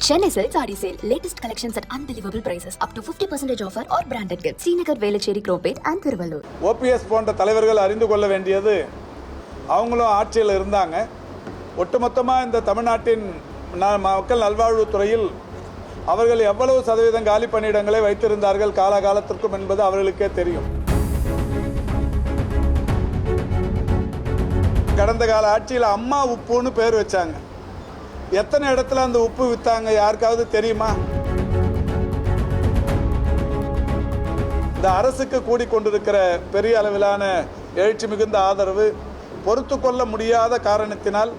Chennai Silk Saree Sale. Latest collections at unbelievable prices. Up to 50% offer or branded gifts. Srinagar, Velachery, Cropate and Thiruvallur. OPS போன்ற தலைவர்கள் அறிந்து கொள்ள வேண்டியது அவங்களும் ஆட்சியில் இருந்தாங்க. ஒட்டுமொத்தமாக இந்த தமிழ்நாட்டின் மக்கள் நல்வாழ்வுத்துறையில் அவர்கள் எவ்வளவு சதவீதம் காலி பணியிடங்களை வைத்திருந்தார்கள் காலகாலத்திற்கும் என்பது அவர்களுக்கே தெரியும். கடந்த கால ஆட்சியில் அம்மா உப்புன்னு பேர் வச்சாங்க. எத்தனை இடத்துல அந்த உப்பு விற்றாங்க யாருக்காவது தெரியுமா? இந்த அரசுக்கு கூடிக்கொண்டிருக்கிற பெரிய அளவிலான எழுச்சி மிகுந்த ஆதரவு பொறுத்து கொள்ள முடியாத காரணத்தினால்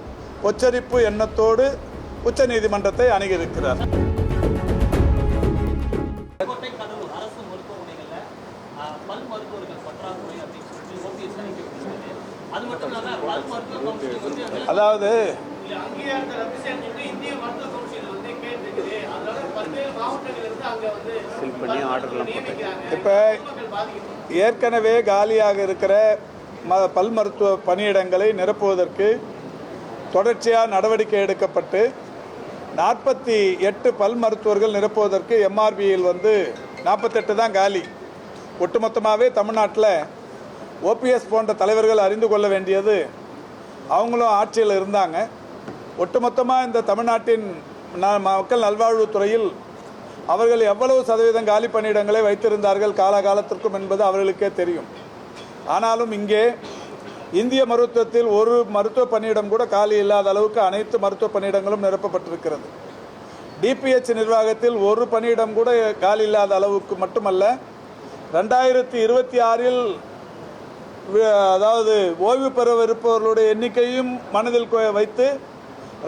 உச்சரிப்பு எண்ணத்தோடு உச்ச நீதிமன்றத்தை அணுகியிருக்கிறார். அதாவது இப்போ ஏற்கனவே காலியாக இருக்கிற பல் மருத்துவ பணியிடங்களை நிரப்புவதற்கு தொடர்ச்சியாக நடவடிக்கை எடுக்கப்பட்டு 48 பல் மருத்துவர்கள் நிரப்புவதற்கு எம்ஆர்பியில் 48 தான் காலி. ஒட்டுமொத்தமாகவே தமிழ்நாட்டில் ஓபிஎஸ் போன்ற தலைவர்கள் அறிந்து கொள்ள வேண்டியது அவங்களும் ஆட்சியில் இருந்தாங்க. ஒட்டுமொத்தமாக இந்த தமிழ்நாட்டின் மக்கள் நல்வாழ்வுத்துறையில் அவர்கள் எவ்வளவு சதவீதம் காலி பணியிடங்களை வைத்திருந்தார்கள் காலகாலத்திற்கும் என்பது அவர்களுக்கே தெரியும். ஆனாலும் இங்கே இந்திய மருத்துவத்தில் ஒரு மருத்துவ பணியிடம் கூட காலி இல்லாத அளவுக்கு அனைத்து மருத்துவ பணியிடங்களும் நிரப்பப்பட்டிருக்கிறது. டிபிஹெச் நிர்வாகத்தில் ஒரு பணியிடம் கூட காலி இல்லாத அளவுக்கு மட்டுமல்ல, 2026 அதாவது ஓய்வு பெறவிருப்பவர்களுடைய எண்ணிக்கையும் மனதில் வைத்து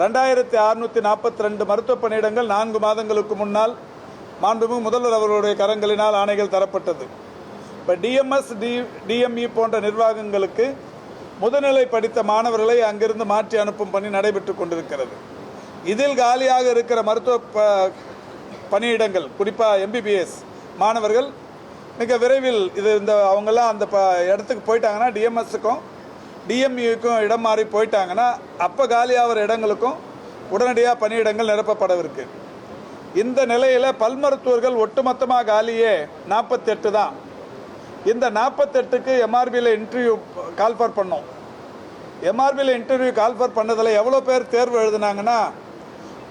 2642 மருத்துவ பணியிடங்கள் 4 மாதங்களுக்கு முன்னால் மாண்புமிகு முதல்வர் அவர்களுடைய கரங்களினால் ஆணைகள் தரப்பட்டது. இப்போ டிஎம்எஸ் டிஎம்இ போன்ற நிர்வாகங்களுக்கு முதுநிலை படித்த மாணவர்களை அங்கிருந்து மாற்றி அனுப்பும் பணி நடைபெற்று கொண்டிருக்கிறது. இதில் காலியாக இருக்கிற மருத்துவ பணியிடங்கள் குறிப்பாக எம்பிபிஎஸ் மாணவர்கள் மிக விரைவில் அவங்கெல்லாம் அந்த இடத்துக்கு போயிட்டாங்கன்னா டிஎம்எஸ்க்கும் டிஎம்இக்கும் இடம் மாறி போயிட்டாங்கன்னா அப்போ காலியாகிற இடங்களுக்கும் உடனடியாக பணியிடங்கள் நிரப்பப்படவிருக்கு. இந்த நிலையில் பல் மருத்துவர்கள் ஒட்டுமொத்தமாக காலியே 48 தான். இந்த 48க்கு எம்ஆர்பியில் இன்டர்வியூ கால்ஃபர் பண்ணோம். எம்ஆர்பியில் இன்டர்வியூ கால்ஃபர் பண்ணதில் எவ்வளோ பேர் தேர்வு எழுதுனாங்கன்னா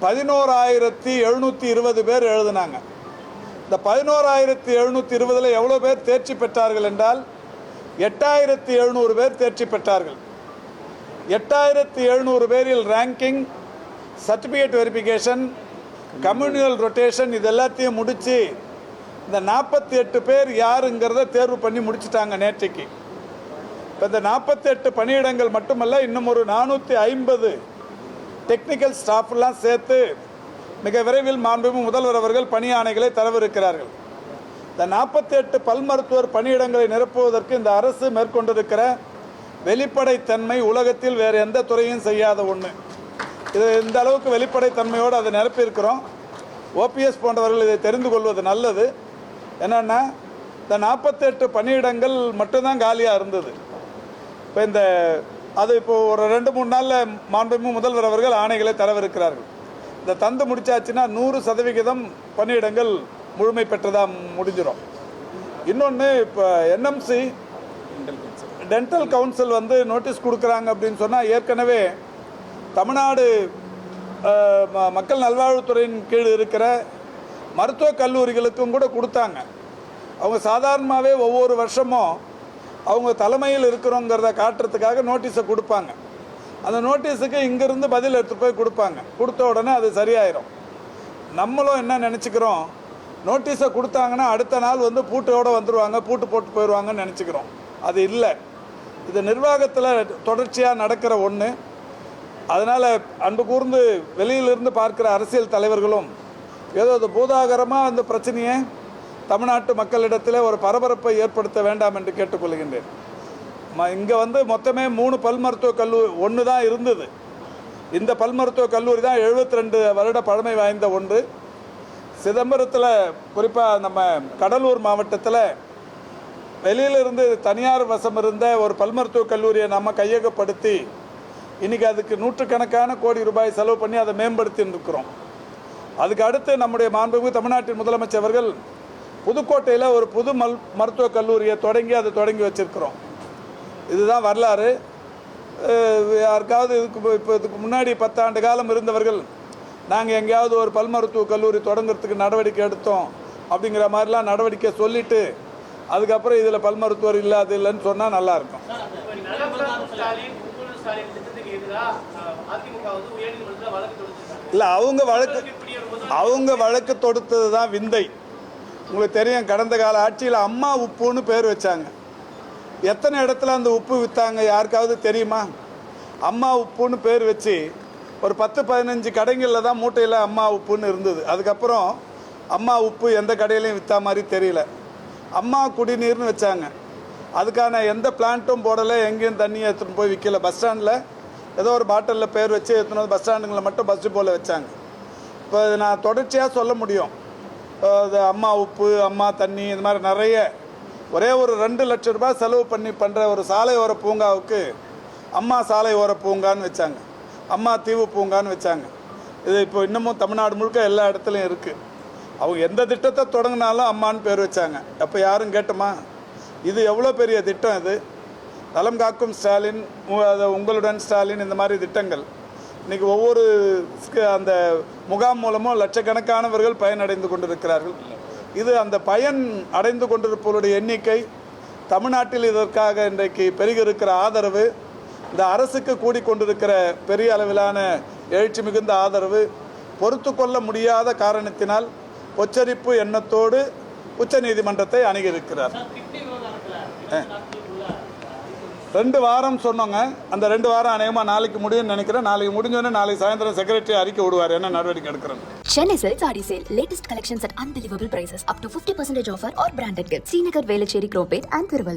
11,720 பேர் எழுதுனாங்க. இந்த 11,720 எவ்வளோ பேர் தேர்ச்சி பெற்றார்கள் என்றால் 8,700 பேர் தேர்ச்சி பெற்றார்கள். 8,700 பேரில் ranking, certificate verification, communal rotation இது எல்லாத்தையும் முடித்து இந்த 48 பேர் யாருங்கிறத தேர்வு பண்ணி முடிச்சுட்டாங்க நேற்றைக்கு. இப்போ இந்த 48 பணியிடங்கள் மட்டுமல்ல, இன்னும் ஒரு 450 டெக்னிக்கல் ஸ்டாஃப்லாம் சேர்த்து மிக விரைவில் மாண்புமிகு முதல்வர் அவர்கள் பணி ஆணைகளை தரவிருக்கிறார்கள். இந்த 48 பல் மருத்துவர் பணியிடங்களை நிரப்புவதற்கு இந்த அரசு மேற்கொண்டிருக்கிற வெளிப்படைத்தன்மை உலகத்தில் வேறு எந்த துறையும் செய்யாத ஒன்று. இது இந்த அளவுக்கு வெளிப்படைத்தன்மையோடு அதை நிரப்பியிருக்கிறோம். ஓபிஎஸ் போன்றவர்கள் இதை தெரிந்து கொள்வது நல்லது. என்னென்னா இந்த 48 பணியிடங்கள் மட்டும்தான் காலியாக இருந்தது. இப்போ இப்போ ஒரு 2-3 நாளில் மாண்புமிகு முதல்வர் அவர்கள் ஆணைகளை தரவிருக்கிறார்கள். இந்த தந்து முடிச்சாச்சுன்னா 100% பணியிடங்கள் முழுமை பெற்றதாக முடிஞ்சிடும். இன்னொன்று, இப்போ என்எம்சி டென்டல் கவுன்சில் நோட்டீஸ் கொடுக்குறாங்க அப்படின்னு சொன்னால் ஏற்கனவே தமிழ்நாடு மக்கள் நல்வாழ்வுத்துறையின் கீழ் இருக்கிற மருத்துவக் கல்லூரிகளுக்கும் கூட கொடுத்தாங்க. அவங்க சாதாரணமாகவே ஒவ்வொரு வருஷமும் அவங்க தலைமையில் இருக்கிறோங்கிறத காட்டுறதுக்காக நோட்டீஸை கொடுப்பாங்க. அந்த நோட்டீஸுக்கு இங்கேருந்து பதில் எடுத்து போய் கொடுப்பாங்க. கொடுத்த உடனே அது சரியாயிடும். நம்மளும் என்ன நினச்சிக்கிறோம், நோட்டீஸை கொடுத்தாங்கன்னா அடுத்த நாள் பூட்டோடு வந்துடுவாங்க, பூட்டு போட்டு போயிடுவாங்கன்னு நினச்சிக்கிறோம். அது இல்லை. இது நிர்வாகத்தில் தொடர்ச்சியாக நடக்கிற ஒன்று. அதனால் அன்பு கூர்ந்து வெளியிலிருந்து பார்க்குற அரசியல் தலைவர்களும் ஏதோ அது பூதாகரமாக அந்த பிரச்சனையை தமிழ்நாட்டு மக்களிடத்தில் ஒரு பரபரப்பை ஏற்படுத்த வேண்டாம் என்று கேட்டுக்கொள்கின்றேன். இங்கே மொத்தமே 3 பல் மருத்துவக் கல்லூரி ஒன்று தான் இருந்தது. இந்த பல் மருத்துவக் கல்லூரி தான் 72 வருட பழமை வாய்ந்த ஒன்று. சிதம்பரத்தில் குறிப்பாக நம்ம கடலூர் மாவட்டத்தில் வெளியிலிருந்து தனியார் வசம் இருந்த ஒரு பல் மருத்துவக் கல்லூரியை நம்ம கையகப்படுத்தி இன்றைக்கி அதுக்கு நூற்றுக்கணக்கான கோடி ரூபாய் செலவு பண்ணி அதை மேம்படுத்தின்னு இருக்கிறோம். அதுக்கு அடுத்து நம்முடைய மாண்புமிகு தமிழ்நாட்டின் முதலமைச்சர் அவர்கள் புதுக்கோட்டையில் ஒரு புது மருத்துவக் கல்லூரியை அதை தொடங்கி வச்சிருக்கிறோம். இதுதான் வரலாறு. யாருக்காவது இதுக்கு முன்னாடி 10 ஆண்டு காலம் இருந்தவர்கள் நாங்கள் எங்கேயாவது ஒரு பல் மருத்துவக் கல்லூரி தொடங்குறதுக்கு நடவடிக்கை எடுத்தோம் அப்படிங்கிற மாதிரிலாம் நடவடிக்கை சொல்லிவிட்டு அதுக்கப்புறம் இதில் பல் மருத்துவர் அது இல்லைன்னு சொன்னால் நல்லாயிருக்கும். இல்லை, அவங்க வழக்கு தொடுத்தது தான் விந்தை. உங்களுக்கு தெரியும், கடந்த கால ஆட்சியில் அம்மா உப்புன்னு பேர் வச்சாங்க. எத்தனை இடத்துல அந்த உப்பு விற்றாங்க யாருக்காவது தெரியுமா? அம்மா உப்புன்னு பேர் வச்சு ஒரு 10-15 கடைகளில் தான் மூட்டையில் அம்மா உப்புன்னு இருந்தது. அதுக்கப்புறம் அம்மா உப்பு எந்த கடையிலையும் விற்றா மாதிரி தெரியல. அம்மா குடிநீர்னு வச்சாங்க. அதுக்கான எந்த பிளான்ட்டும் போடலை, எங்கேயும் தண்ணியை எடுத்துகிட்டு போய் விற்கல. பஸ் ஸ்டாண்டில் ஏதோ ஒரு பாட்டிலில் பேர் வச்சு எடுத்துன்னு வந்து பஸ் ஸ்டாண்டுங்களை மட்டும் பஸ் டிப்போவில் வச்சாங்க. இப்போ நான் தொடர்ச்சியாக சொல்ல முடியும். அது அம்மா உப்பு, அம்மா தண்ணி, இந்த மாதிரி நிறைய ஒரே ஒரு 2 லட்சம் ரூபாய் செலவு பண்ணி பண்ணுற ஒரு சாலையோர பூங்காவுக்கு அம்மா சாலையோர பூங்கான்னு வச்சாங்க, அம்மா தீவு பூங்கான்னு வச்சாங்க. இது இப்போ இன்னமும் தமிழ்நாடு முழுக்க எல்லா இடத்துலையும் இருக்குது. அவங்க எந்த திட்டத்தை தொடங்கினாலும் அம்மான்னு பேர் வச்சாங்க. அப்போ யாரும் கேட்டோமா? இது எவ்வளோ பெரிய திட்டம் இது. நலம் காக்கும் ஸ்டாலின், உங்களுடன் ஸ்டாலின், இந்த மாதிரி திட்டங்கள் இன்றைக்கி ஒவ்வொரு அந்த முகாம் மூலமும் லட்சக்கணக்கானவர்கள் பயனடைந்து கொண்டிருக்கிறார்கள். இது அந்த பயன் அடைந்து கொண்டிருப்பவருடைய எண்ணிக்கை, தமிழ்நாட்டில் இதற்காக இன்றைக்கு பெருகி இருக்கிற ஆதரவு, இந்த அரசுக்கு கூடிக்கொண்டிருக்கிற பெரிய அளவிலான எழுச்சி மிகுந்த ஆதரவு பொறுத்து கொள்ள முடியாத காரணத்தினால் உச்சரிப்பு எண்ணத்தோடு உச்சநீதிமன்றத்தை அணுகியிருக்கிறார். 2 வாரம் சொன்னோங்க. அந்த 2 வாரம் அநேகமாக நாளைக்கு முடியும்னு நினைக்கிறேன். நாளைக்கு முடிஞ்சோன்னே நாளைக்கு சாயந்தரம் செக்ரட்டரி அறிக்கை விடுவார் என்ன நடவடிக்கை எடுக்கிறேன். Chennai Silks Adi Sale. Latest collections at unbelievable prices. Up to 50% offer or branded gifts. Srinagar, Velachery, Cropate and Thiruvallur.